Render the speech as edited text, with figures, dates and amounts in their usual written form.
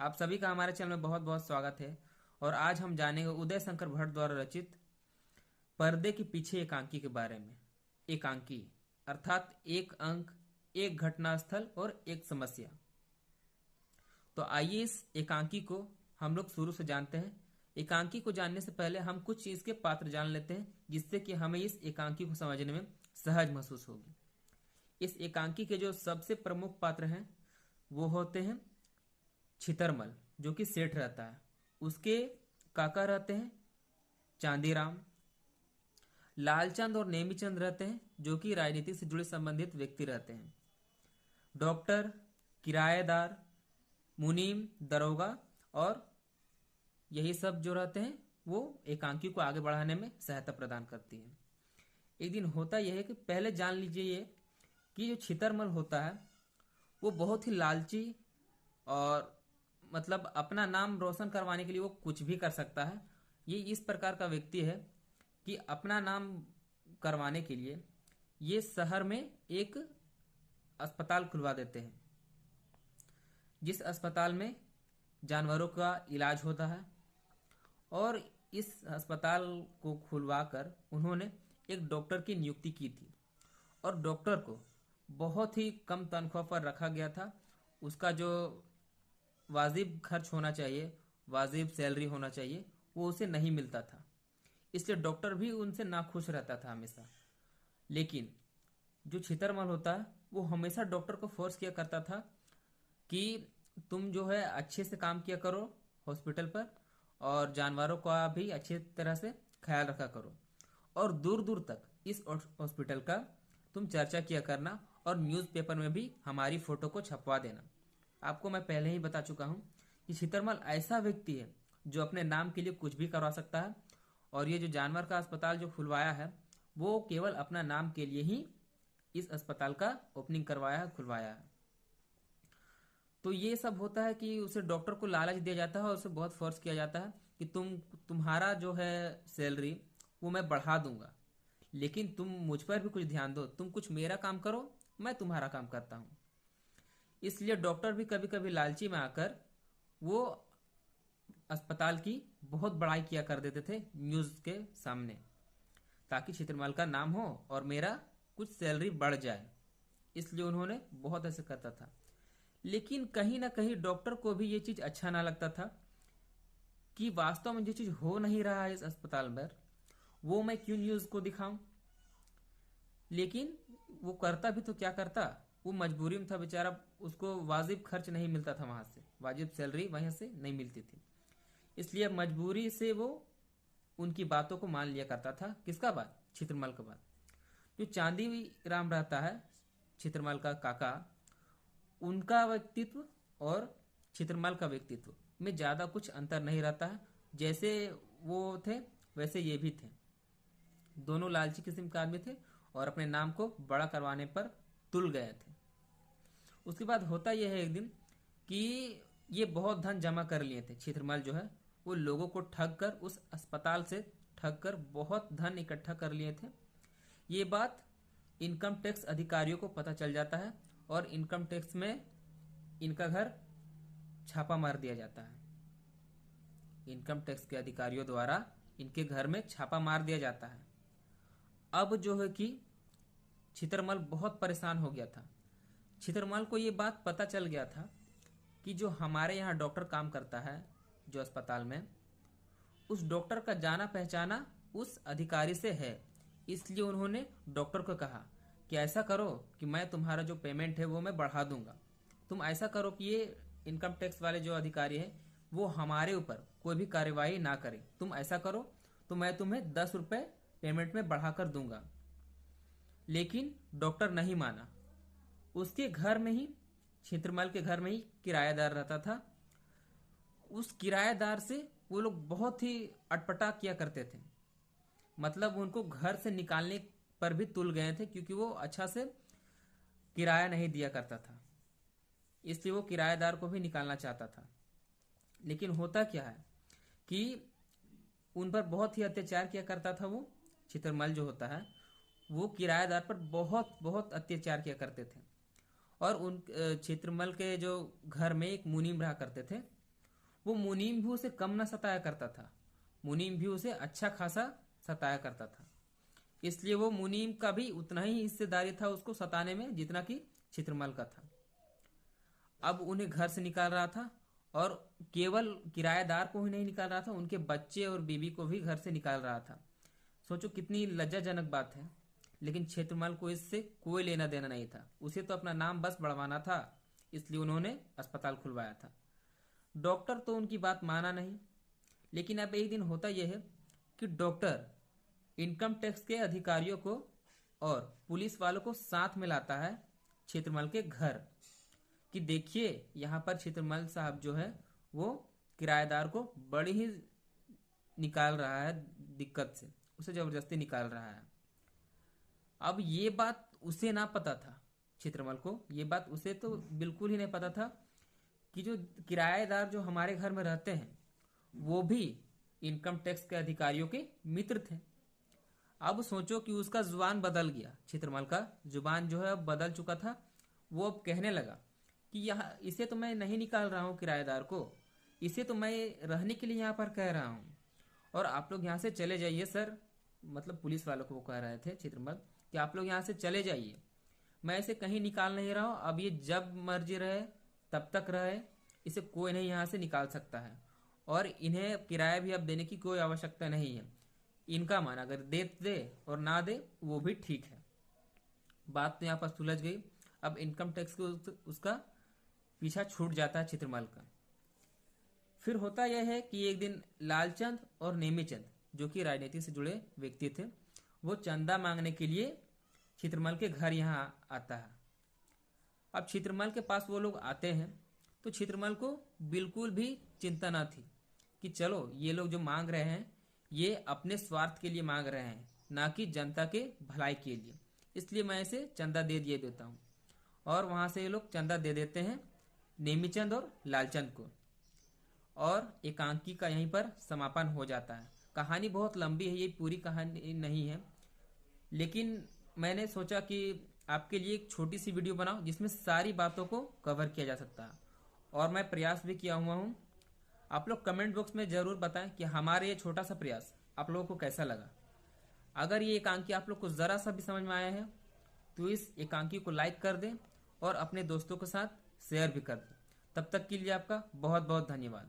आप सभी का हमारे चैनल में बहुत बहुत स्वागत है। और आज हम जानेंगे उदय शंकर भट्ट द्वारा रचित पर्दे के पीछे एकांकी के बारे में। एकांकी अर्थात एक अंक, एक घटना स्थल और एक समस्या। तो आइए इस एकांकी को हम लोग शुरू से जानते हैं। एकांकी को जानने से पहले हम कुछ चीज के पात्र जान लेते हैं, जिससे कि हमें इस एकांकी को समझने में सहज महसूस होगी। इस एकांकी के जो सबसे प्रमुख पात्र हैं वो होते हैं छितरमल, जो कि सेठ रहता है। उसके काका रहते हैं चांदीराम। लालचंद और नेमीचंद रहते हैं, जो कि राजनीति से जुड़े संबंधित व्यक्ति रहते हैं। डॉक्टर, किराएदार, मुनीम, दरोगा और यही सब जो रहते हैं वो एकांकी को आगे बढ़ाने में सहायता प्रदान करती है। एक दिन होता यह है कि पहले जान लीजिए ये कि जो छितरमल होता है वो बहुत ही लालची और मतलब अपना नाम रोशन करवाने के लिए वो कुछ भी कर सकता है। ये इस प्रकार का व्यक्ति है कि अपना नाम करवाने के लिए ये शहर में एक अस्पताल खुलवा देते हैं, जिस अस्पताल में जानवरों का इलाज होता है। और इस अस्पताल को खुलवाकर उन्होंने एक डॉक्टर की नियुक्ति की थी और डॉक्टर को बहुत ही कम तनख्वाह पर रखा गया था। उसका जो वाजिब खर्च होना चाहिए, वाजिब सैलरी होना चाहिए, वो उसे नहीं मिलता था। इसलिए डॉक्टर भी उनसे नाखुश रहता था हमेशा। लेकिन जो छितरमल होता है वो हमेशा डॉक्टर को फोर्स किया करता था कि तुम जो है अच्छे से काम किया करो हॉस्पिटल पर, और जानवरों का भी अच्छी तरह से ख्याल रखा करो, और दूर दूर तक इस हॉस्पिटल का तुम चर्चा किया करना, और न्यूज़पेपर में भी हमारी फोटो को छपवा देना। आपको मैं पहले ही बता चुका हूं कि छितरमल ऐसा व्यक्ति है जो अपने नाम के लिए कुछ भी करवा सकता है। और ये जो जानवर का अस्पताल जो खुलवाया है वो केवल अपना नाम के लिए ही इस अस्पताल का ओपनिंग करवाया है, खुलवाया है। तो ये सब होता है कि उसे डॉक्टर को लालच दिया जाता है और उसे बहुत फोर्स किया जाता है कि तुम्हारा जो है सैलरी वो मैं बढ़ा दूंगा, लेकिन तुम मुझ पर भी कुछ ध्यान दो, तुम कुछ मेरा काम करो, मैं तुम्हारा काम करता हूं। इसलिए डॉक्टर भी कभी कभी लालची में आकर वो अस्पताल की बहुत बड़ाई किया कर देते थे न्यूज के सामने, ताकि छितरमल का नाम हो और मेरा कुछ सैलरी बढ़ जाए। इसलिए उन्होंने बहुत ऐसे करता था। लेकिन कहीं ना कहीं डॉक्टर को भी ये चीज अच्छा ना लगता था कि वास्तव में जो चीज हो नहीं रहा है इस अस्पताल में वो मैं क्यों न्यूज को दिखाऊं। लेकिन वो करता भी तो क्या करता, वो मजबूरी में था बेचारा। उसको वाजिब खर्च नहीं मिलता था, वहां से वाजिब सैलरी वहीं से नहीं मिलती थी। इसलिए मजबूरी से वो उनकी बातों को मान लिया करता था। किसका बात? छितरमल का बात। जो चांदी राम रहता है छितरमल का काका, उनका व्यक्तित्व और छितरमल का व्यक्तित्व में ज्यादा कुछ अंतर नहीं रहता है। जैसे वो थे वैसे ये भी थे। दोनों लालची किस्म के आदमी थे और अपने नाम को बड़ा करवाने पर तुल गए थे। उसके बाद होता यह है एक दिन कि ये बहुत धन जमा कर लिए थे। छितरमल जो है वो लोगों को ठग कर, उस अस्पताल से ठग कर बहुत धन इकट्ठा कर लिए थे। ये बात इनकम टैक्स अधिकारियों को पता चल जाता है और इनकम टैक्स में इनका घर छापा मार दिया जाता है। इनकम टैक्स के अधिकारियों द्वारा इनके घर में छापा मार दिया जाता है। अब जो है कि छितरमल बहुत परेशान हो गया था। छितरमल को ये बात पता चल गया था कि जो हमारे यहाँ डॉक्टर काम करता है जो अस्पताल में, उस डॉक्टर का जाना पहचाना उस अधिकारी से है। इसलिए उन्होंने डॉक्टर को कहा कि ऐसा करो कि मैं तुम्हारा जो पेमेंट है वो मैं बढ़ा दूंगा। तुम ऐसा करो कि ये इनकम टैक्स वाले जो अधिकारी है वो हमारे ऊपर कोई भी कार्यवाही ना करे। तुम ऐसा करो तो मैं तुम्हें 10 रुपए पेमेंट में बढ़ाकर दूंगा। लेकिन डॉक्टर नहीं माना। उसके घर में ही, छितरमल के घर में ही किराएदार रहता था। उस किराएदार से वो लोग बहुत ही अटपटा किया करते थे। मतलब उनको घर से निकालने पर भी तुल गए थे, क्योंकि वो अच्छा से किराया नहीं दिया करता था। इसलिए वो किराएदार को भी निकालना चाहता था। लेकिन होता क्या है कि उन पर बहुत ही अत्याचार किया करता था। वो छितरमल जो होता है वो किराएदार पर बहुत बहुत अत्याचार किया करते थे। और उन छितरमल के जो घर में एक मुनीम रहा करते थे, वो मुनीम भी उसे कम न सताया करता था, मुनीम भी उसे अच्छा खासा सताया करता था। इसलिए वो मुनीम का भी उतना ही हिस्सेदारी था उसको सताने में जितना कि चित्रमल का था। अब उन्हें घर से निकाल रहा था, और केवल किराएदार को ही नहीं निकाल रहा था, उनके बच्चे और बीवी को भी घर से निकाल रहा था। सोचो कितनी लज्जाजनक बात है। लेकिन क्षेत्रमल को इससे कोई लेना देना नहीं था, उसे तो अपना नाम बस बढ़वाना था, इसलिए उन्होंने अस्पताल खुलवाया था। डॉक्टर तो उनकी बात माना नहीं। लेकिन अब एक दिन होता यह है कि डॉक्टर इनकम टैक्स के अधिकारियों को और पुलिस वालों को साथ में लाता है क्षेत्रमल के घर, कि देखिए यहाँ पर क्षेत्रमल साहब जो है वो किराएदार को बड़ी ही निकाल रहा है, दिक्कत से उसे जबरदस्ती निकाल रहा है। अब ये बात उसे ना पता था, क्षेत्रमल को ये बात उसे तो बिल्कुल ही नहीं पता था कि जो किराएदार जो हमारे घर में रहते हैं वो भी इनकम टैक्स के अधिकारियों के मित्र थे। अब सोचो कि उसका जुबान बदल गया, क्षेत्रमल का जुबान जो है अब बदल चुका था। वो अब कहने लगा कि यहाँ इसे तो मैं नहीं निकाल रहा हूँ किराएदार को, इसे तो मैं रहने के लिए यहाँ पर कह रहा हूँ, और आप लोग यहाँ से चले जाइए सर। मतलब पुलिस वालों को वो कह रहे थे क्षेत्रमल कि आप लोग यहाँ से चले जाइए, मैं इसे कहीं निकाल नहीं रहा हूँ, अब ये जब मर्जी रहे तब तक रहे, इसे कोई नहीं यहाँ से निकाल सकता है, और इन्हें किराया भी अब देने की कोई आवश्यकता नहीं है। इनका मन अगर दे और ना दे वो भी ठीक है। बात तो यहाँ पर सुलझ गई। अब इनकम टैक्स को उसका पीछा छूट जाता है क्षेत्रमल का। फिर होता यह है कि एक दिन लालचंद और नेमीचंद जो कि राजनीति से जुड़े व्यक्ति थे, वो चंदा मांगने के लिए क्षेत्रमल के घर यहाँ आता है। अब क्षेत्रमल के पास वो लोग आते हैं तो क्षेत्रमल को बिल्कुल भी चिंता ना थी कि चलो ये लोग जो मांग रहे हैं ये अपने स्वार्थ के लिए मांग रहे हैं, ना कि जनता के भलाई के लिए, इसलिए मैं इसे चंदा दे दिए देता हूँ। और वहां से ये लोग चंदा दे देते हैं नेमीचंद और लालचंद को, और एकांकी का यहीं पर समापन हो जाता है। कहानी बहुत लंबी है, ये पूरी कहानी नहीं है, लेकिन मैंने सोचा कि आपके लिए एक छोटी सी वीडियो बनाऊं जिसमें सारी बातों को कवर किया जा सकता है, और मैं प्रयास भी किया हुआ हूँ। आप लोग कमेंट बॉक्स में जरूर बताएं कि हमारे ये छोटा सा प्रयास आप लोगों को कैसा लगा। अगर ये एकांकी आप लोग को जरा सा भी समझ में आया है तो इस एकांकी को लाइक कर दें और अपने दोस्तों के साथ शेयर भी कर दें। तब तक के लिए आपका बहुत बहुत धन्यवाद।